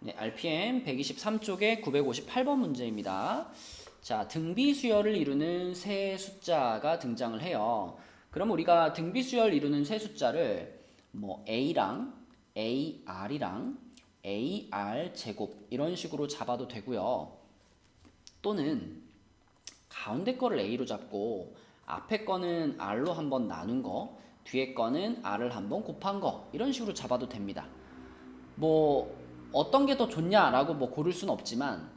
네, RPM 123쪽의 958번 문제입니다. 자, 등비수열을 이루는 세 숫자가 등장을 해요. 그럼 우리가 등비수열 이루는 세 숫자를 뭐 A랑 AR이랑 AR 제곱 이런 식으로 잡아도 되고요. 또는 가운데 거를 A로 잡고 앞에 거는 R로 한번 나눈 거, 뒤에 거는 R을 한번 곱한 거 이런 식으로 잡아도 됩니다. 뭐 어떤 게 더 좋냐라고 뭐 고를 수는 없지만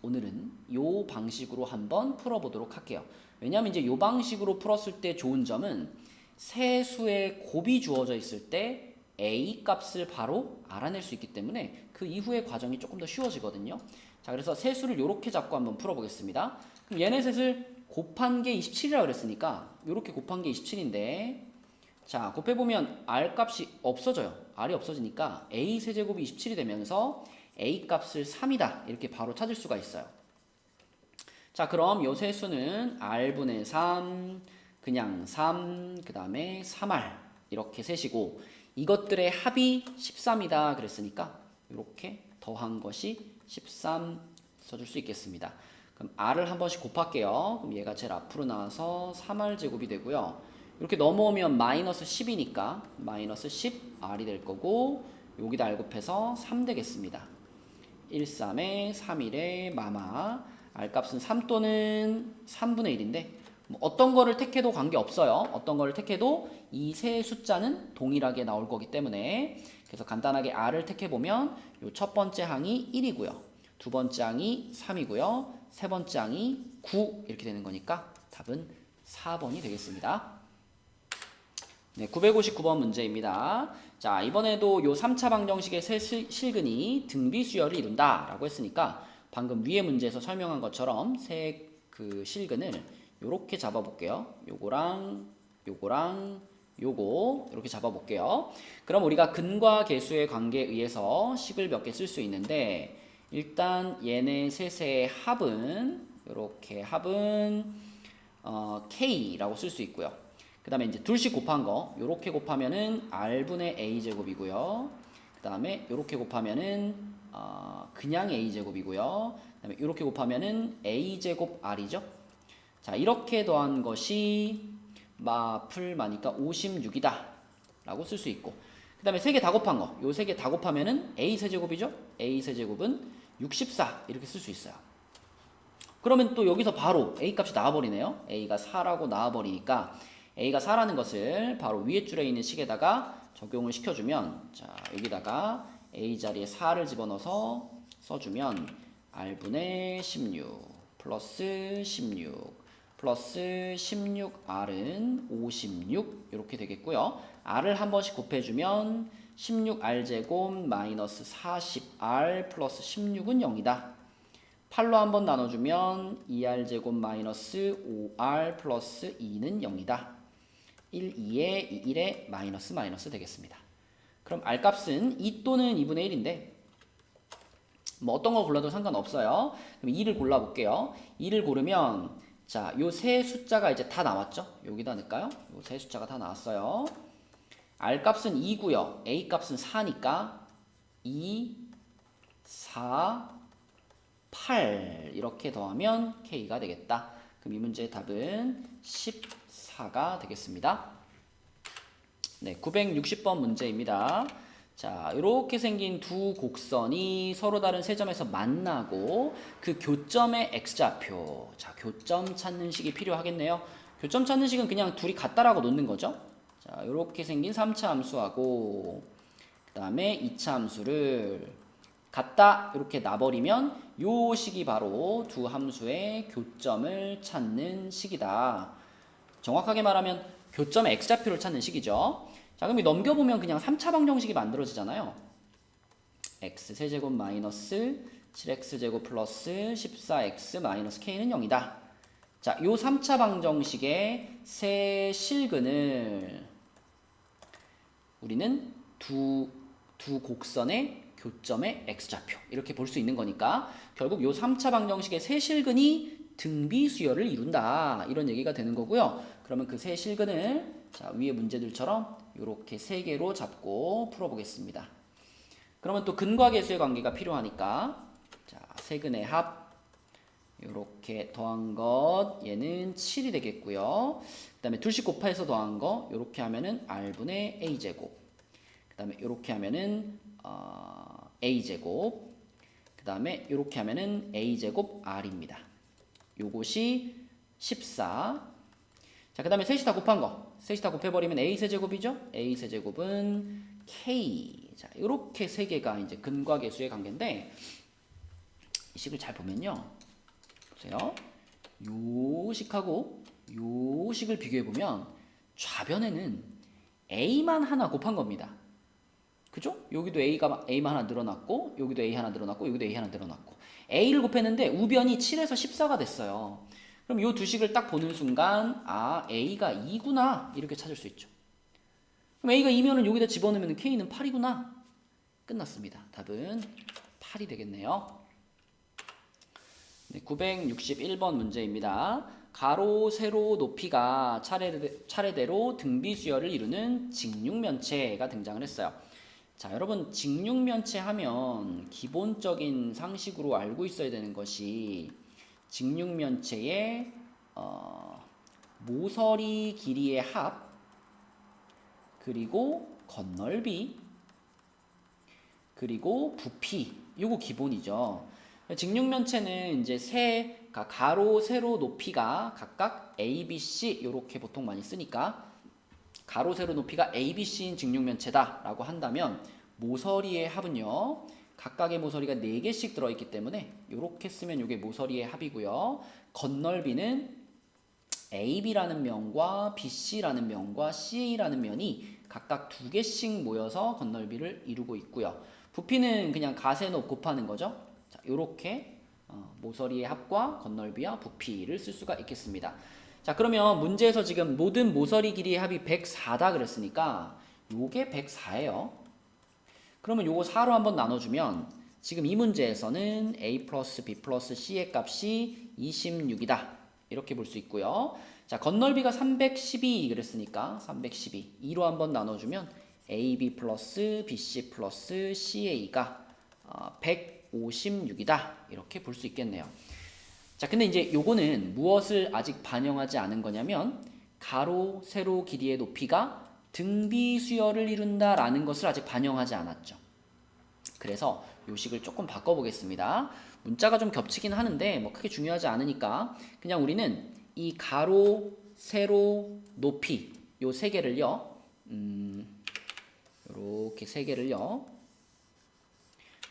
오늘은 요 방식으로 한번 풀어보도록 할게요. 왜냐하면 이제 요 방식으로 풀었을 때 좋은 점은 세 수의 곱이 주어져 있을 때 A 값을 바로 알아낼 수 있기 때문에 그 이후의 과정이 조금 더 쉬워지거든요. 자, 그래서 세 수를 요렇게 잡고 한번 풀어보겠습니다. 그럼 얘네 셋을 곱한 게 27이라고 그랬으니까 요렇게 곱한 게 27인데 자, 곱해보면 R 값이 없어져요. R이 없어지니까 A 세제곱이 27이 되면서 A 값을 3이다. 이렇게 바로 찾을 수가 있어요. 자, 그럼 요 세 수는 R분의 3, 그냥 3, 그 다음에 3R 이렇게 셋이고 이것들의 합이 13이다 그랬으니까 이렇게 더한 것이 13 써줄 수 있겠습니다. 그럼 R을 한 번씩 곱할게요. 그럼 얘가 제일 앞으로 나와서 3R 제곱이 되고요. 이렇게 넘어오면 마이너스 10이니까 마이너스 10 R이 될 거고 여기다 R 곱해서 3 되겠습니다. 1, 3에 3일에 마마 R 값은 3 또는 3분의 1인데 뭐 어떤 거를 택해도 관계없어요. 어떤 거를 택해도 이 세 숫자는 동일하게 나올 거기 때문에 그래서 간단하게 R을 택해보면 요 첫 번째 항이 1이고요. 두 번째 항이 3이고요. 세 번째 항이 9 이렇게 되는 거니까 답은 4번이 되겠습니다. 네, 959번 문제입니다. 자, 이번에도 요 3차 방정식의 세 실근이 등비수열을 이룬다 라고 했으니까 방금 위의 문제에서 설명한 것처럼 세 그 실근을 요렇게 잡아 볼게요. 요거랑 요거랑 요거 이렇게 잡아 볼게요. 그럼 우리가 근과 계수의 관계에 의해서 식을 몇 개 쓸 수 있는데 일단 얘네 셋의 합은 요렇게 합은 K라고 쓸 수 있고요. 그 다음에 이제 둘씩 곱한 거 요렇게 곱하면은 R분의 A제곱이고요. 그 다음에 요렇게 곱하면은 그냥 A제곱이고요. 그 다음에 요렇게 곱하면은 A제곱 R이죠. 자, 이렇게 더한 것이 풀마니까 56이다 라고 쓸 수 있고 그 다음에 세 개 다 곱한 거 요 세 개 다 곱하면은 A세제곱이죠. A세제곱은 64 이렇게 쓸 수 있어요. 그러면 또 여기서 바로 A 값이 나와버리네요. A가 4라고 나와버리니까 A가 4라는 것을 바로 위에 줄에 있는 식에다가 적용을 시켜주면 자, 여기다가 A 자리에 4를 집어넣어서 써주면 R분의 16 플러스 16 플러스 16R은 56 이렇게 되겠고요. R을 한 번씩 곱해주면 16R제곱 마이너스 40R 플러스 16은 0이다. 8로 한번 나눠주면 2R제곱 마이너스 5R 플러스 2는 0이다. 1, 2에 2, 1에 마이너스 되겠습니다. 그럼 R값은 2 또는 2분의 1인데 뭐 어떤 거 골라도 상관없어요. 그럼 2를 골라볼게요. 2를 고르면 자, 요 세 숫자가 이제 다 나왔죠? 여기다 넣을까요? 요 세 숫자가 다 나왔어요. R값은 2고요. A값은 4니까 2, 4, 8 이렇게 더하면 K가 되겠다. 그럼 이 문제의 답은 14가 되겠습니다. 네, 960번 문제입니다. 자, 이렇게 생긴 두 곡선이 서로 다른 세 점에서 만나고 그 교점의 X좌표. 자, 교점 찾는 식이 필요하겠네요. 교점 찾는 식은 그냥 둘이 같다라고 놓는 거죠. 자, 이렇게 생긴 3차 함수하고 그 다음에 2차 함수를 같다 이렇게 놔버리면 요 식이 바로 두 함수의 교점을 찾는 식이다. 정확하게 말하면 교점의 X좌표를 찾는 식이죠. 자, 그럼 넘겨보면 그냥 3차 방정식이 만들어지잖아요. X세제곱 마이너스 7X제곱 플러스 14X 마이너스 K는 0이다. 자, 요 3차 방정식의 세 실근을 우리는 두 곡선의 교점의 X좌표 이렇게 볼 수 있는 거니까 결국 요 3차 방정식의 세 실근이 등비수열을 이룬다 이런 얘기가 되는 거고요. 그러면 그 세 실근을 자, 위의 문제들처럼 이렇게 세 개로 잡고 풀어보겠습니다. 그러면 또 근과 계수의 관계가 필요하니까 자, 세근의 합 이렇게 더한 것 얘는 7이 되겠고요. 그 다음에 둘씩 곱해서 더한 거 이렇게 하면은 r분의 a제곱. 그 다음에 이렇게 하면은 a제곱. 그 다음에 이렇게 하면은 a제곱 r입니다. 요것이 14. 자, 그 다음에 셋이 다 곱한 거. 셋이 다 곱해버리면 a 세제곱이죠? a 세제곱은 k. 자, 이렇게 세 개가 이제 근과 계수의 관계인데 이 식을 잘 보면요. 보세요. 요 식하고 요 식을 비교해 보면 좌변에는 a만 하나 곱한 겁니다. 그죠? 여기도 a만 하나 늘어났고 여기도 a 하나 늘어났고 여기도 a 하나 늘어났고 a를 곱했는데 우변이 7에서 14가 됐어요. 그럼 이 두 식을 딱 보는 순간 아 a가 2구나 이렇게 찾을 수 있죠. 그럼 a가 2면은 여기다 집어넣으면 k는 8이구나. 끝났습니다. 답은 8이 되겠네요. 네, 961번 문제입니다. 가로, 세로, 높이가 차례대로 등비수열을 이루는 직육면체가 등장을 했어요. 자, 여러분 직육면체 하면 기본적인 상식으로 알고 있어야 되는 것이 직육면체의 모서리 길이의 합 그리고 건널비 그리고 부피 요거 기본이죠. 직육면체는 이제 가로, 세로, 높이가 각각 A, B, C 이렇게 보통 많이 쓰니까 가로, 세로, 높이가 A, B, C인 직육면체다 라고 한다면 모서리의 합은요. 각각의 모서리가 4개씩 들어있기 때문에 이렇게 쓰면 이게 모서리의 합이고요. 건널비는 AB라는 면과 BC라는 면과 CA라는 면이 각각 2개씩 모여서 건널비를 이루고 있고요. 부피는 그냥 가세노 곱하는 거죠. 자, 요렇게 모서리의 합과 건널비와 부피를 쓸 수가 있겠습니다. 자, 그러면 문제에서 지금 모든 모서리 길이의 합이 104다 그랬으니까 요게 104예요. 그러면 요거 4로 한번 나눠주면 지금 이 문제에서는 a 플러스 b 플러스 c의 값이 26이다. 이렇게 볼 수 있고요. 자, 건널비가 312 그랬으니까 312 2로 한번 나눠주면 AB 플러스 BC 플러스 CA가 156이다. 이렇게 볼 수 있겠네요. 자, 근데 이제 요거는 무엇을 아직 반영하지 않은 거냐면 가로, 세로 길이의 높이가 등비수열을 이룬다라는 것을 아직 반영하지 않았죠. 그래서 요 식을 조금 바꿔보겠습니다. 문자가 좀 겹치긴 하는데 뭐 크게 중요하지 않으니까 그냥 우리는 이 가로, 세로, 높이 요 세 개를요. 요렇게 세 개를요.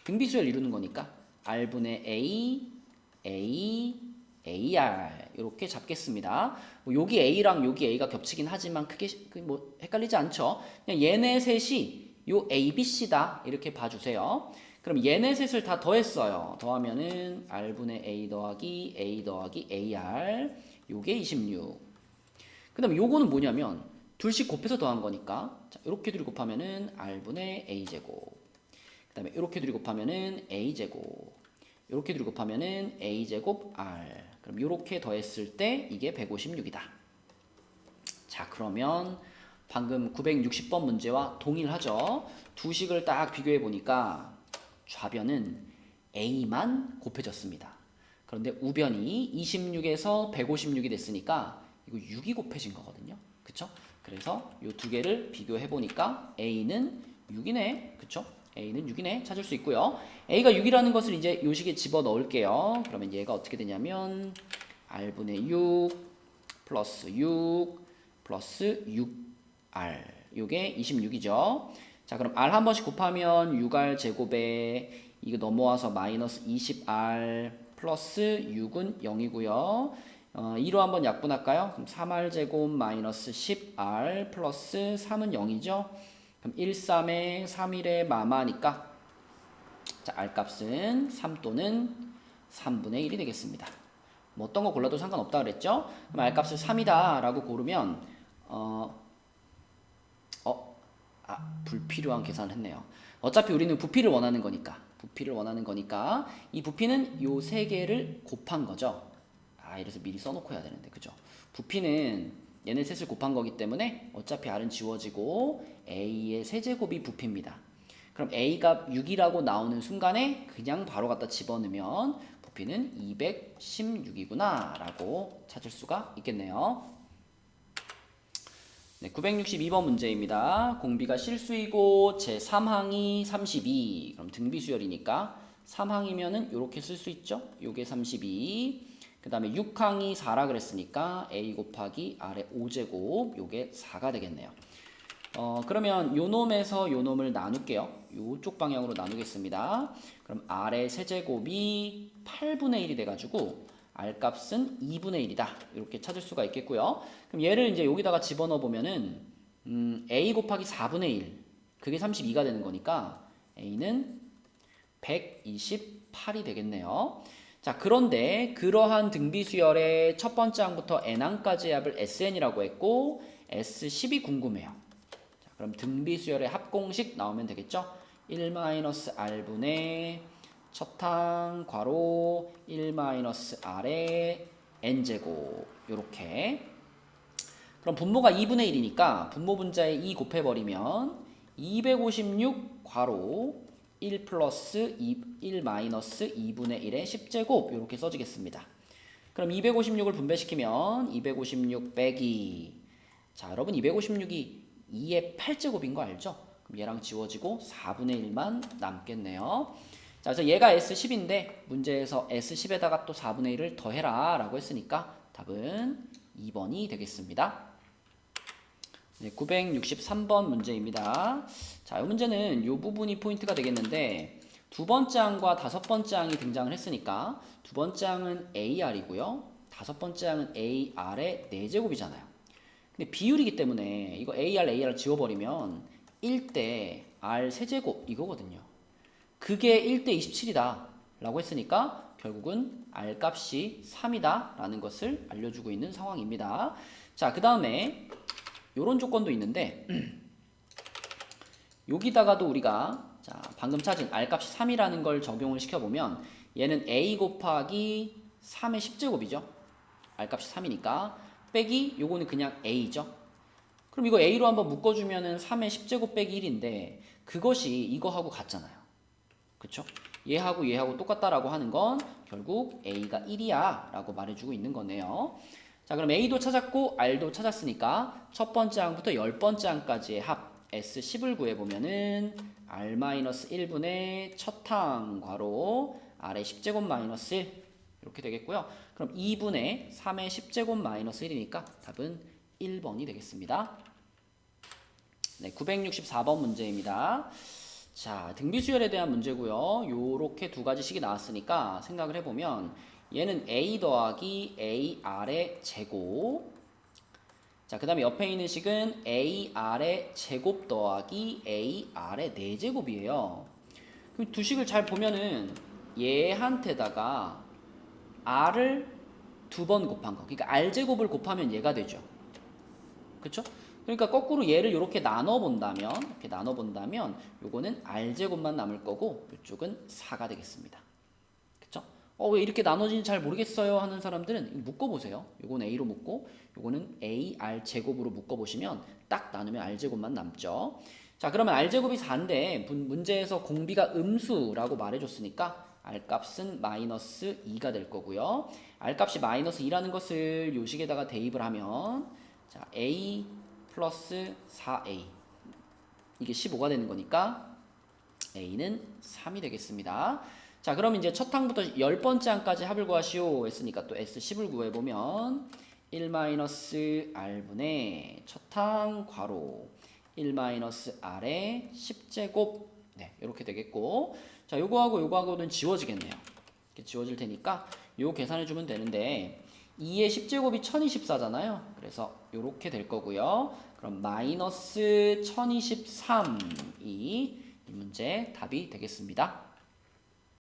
등비수열 이루는 거니까 r분의 a, AR 이렇게 잡겠습니다. 뭐 여기 A랑 여기 A가 겹치긴 하지만 크게 뭐 헷갈리지 않죠? 그냥 얘네 셋이 요 ABC다 이렇게 봐주세요. 그럼 얘네 셋을 다 더했어요. 더하면은 R분의 A 더하기 AR 요게 26. 그 다음에 요거는 뭐냐면 둘씩 곱해서 더한 거니까 자, 이렇게 둘이 곱하면은 R분의 A제곱 그 다음에 이렇게 둘이 곱하면은 A제곱 이렇게 둘이 곱하면은 A제곱 R 그럼 이렇게 더했을 때 이게 156이다. 자, 그러면 방금 960번 문제와 동일하죠. 두 식을 딱 비교해 보니까 좌변은 A만 곱해졌습니다. 그런데 우변이 26에서 156이 됐으니까 이거 6이 곱해진 거거든요. 그쵸? 그래서 이 두 개를 비교해 보니까 A는 6이네. 그쵸? A는 6이네 찾을 수 있고요. A가 6이라는 것을 이제 요 식에 집어 넣을게요. 그러면 얘가 어떻게 되냐면 R분의 6 플러스 6 플러스 6R 요게 26이죠. 자, 그럼 R 한 번씩 곱하면 6R 제곱에 이거 넘어와서 마이너스 20R 플러스 6은 0이고요. 2로 한번 약분할까요? 그럼 3R 제곱 마이너스 10R 플러스 3은 0이죠. 그럼 1, 3에 3일에 마마니까 자, R 값은 3 또는 3분의 1이 되겠습니다. 뭐 어떤 거 골라도 상관없다 그랬죠? 그럼 R 값을 3이다 라고 고르면 불필요한 계산을 했네요. 어차피 우리는 부피를 원하는 거니까 이 부피는 요 세 개를 곱한 거죠. 이래서 미리 써놓고 해야 되는데 그죠? 부피는 얘네 셋을 곱한 거기 때문에 어차피 R은 지워지고 A의 세제곱이 부피입니다. 그럼 A가 6이라고 나오는 순간에 그냥 바로 갖다 집어넣으면 부피는 216이구나 라고 찾을 수가 있겠네요. 네, 962번 문제입니다. 공비가 실수이고 제3항이 32. 그럼 등비수열이니까 3항이면은 이렇게 쓸 수 있죠. 요게 32. 그 다음에 6항이 4라 그랬으니까 A 곱하기 R의 5제곱 요게 4가 되겠네요. 그러면 요 놈에서 요 놈을 나눌게요. 요쪽 방향으로 나누겠습니다. 그럼 R의 세제곱이 8분의 1이 돼가지고 R 값은 2분의 1이다. 이렇게 찾을 수가 있겠고요. 그럼 얘를 이제 여기다가 집어넣어 보면은 A 곱하기 4분의 1 그게 32가 되는 거니까 A는 128이 되겠네요. 자, 그런데 그러한 등비수열의 첫 번째 항부터 n항까지의 합을 SN이라고 했고 S10이 궁금해요. 자, 그럼 등비수열의 합공식 나오면 되겠죠? 1-R분의 첫항 괄호 1-R의 n제곱 요렇게. 그럼 분모가 2분의 1이니까 분모 분자에 2 곱해버리면 256 괄호 1 플러스 1 마이너스 2분의 1의 10제곱 이렇게 써지겠습니다. 그럼 256을 분배시키면 256 빼기, 자 여러분 256이 2의 8제곱인 거 알죠? 그럼 얘랑 지워지고 4분의 1만 남겠네요. 자, 그래서 얘가 S10인데 문제에서 S10에다가 또 4분의 1을 더해라 라고 했으니까 답은 2번이 되겠습니다. 네, 963번 문제입니다. 자, 이 문제는 이 부분이 포인트가 되겠는데 두 번째 항과 다섯 번째 항이 등장을 했으니까 두 번째 항은 AR이고요. 다섯 번째 항은 AR의 4제곱이잖아요. 근데 비율이기 때문에 이거 AR 지워버리면 1대 R 세제곱 이거거든요. 그게 1대 27이다 라고 했으니까 결국은 R 값이 3이다 라는 것을 알려주고 있는 상황입니다. 자, 그 다음에 요런 조건도 있는데 여기다가도 우리가 자 방금 찾은 R 값이 3이라는 걸 적용을 시켜보면 얘는 A 곱하기 3의 10제곱이죠. R 값이 3이니까 빼기 요거는 그냥 A죠. 그럼 이거 A로 한번 묶어주면은 3의 10제곱 빼기 1인데 그것이 이거하고 같잖아요. 그쵸? 얘하고 똑같다라고 하는 건 결국 A가 1이야 라고 말해주고 있는 거네요. 자, 그럼 A도 찾았고 R도 찾았으니까 첫 번째 항부터 10번째 항까지의 합 S10을 구해보면은 R-1분의 첫 항 괄호 R의 10제곱 마이너스 1 이렇게 되겠고요. 그럼 2분의 3의 10제곱 마이너스 1이니까 답은 1번이 되겠습니다. 네, 964번 문제입니다. 자, 등비수열에 대한 문제고요. 요렇게 두 가지씩이 나왔으니까 생각을 해보면 얘는 A 더하기 AR의 제곱. 자, 그 다음에 옆에 있는 식은 AR의 제곱 더하기 AR의 4제곱이에요. 그럼 두 식을 잘 보면은 얘한테다가 R을 2번 곱한 거. 그러니까 R제곱을 곱하면 얘가 되죠. 그쵸? 그러니까 거꾸로 얘를 이렇게 나눠본다면 요거는 R제곱만 남을 거고 이쪽은 4가 되겠습니다. 그쵸? 왜 이렇게 나눠지는지 잘 모르겠어요 하는 사람들은 묶어보세요. 요건 A로 묶고 요거는 AR제곱으로 묶어보시면 딱 나누면 R제곱만 남죠. 자, 그러면 R제곱이 4인데 문제에서 공비가 음수라고 말해줬으니까 R값은 마이너스 2가 될 거고요. R값이 마이너스 2라는 것을 요 식에다가 대입을 하면 자, A 플러스 4A 이게 15가 되는 거니까 A는 3이 되겠습니다. 자, 그럼 이제 첫 항부터 10번째 항까지 합을 구하시오 했으니까 또 S10을 구해보면 1-R분의 첫 항 괄호 1-R의 10제곱 네, 이렇게 되겠고 자, 요거하고는 지워지겠네요. 이렇게 지워질 테니까 요 계산해주면 되는데 2의 10제곱이 1024잖아요. 그래서 이렇게 될 거고요. 그럼 마이너스 1023이 이 문제 답이 되겠습니다.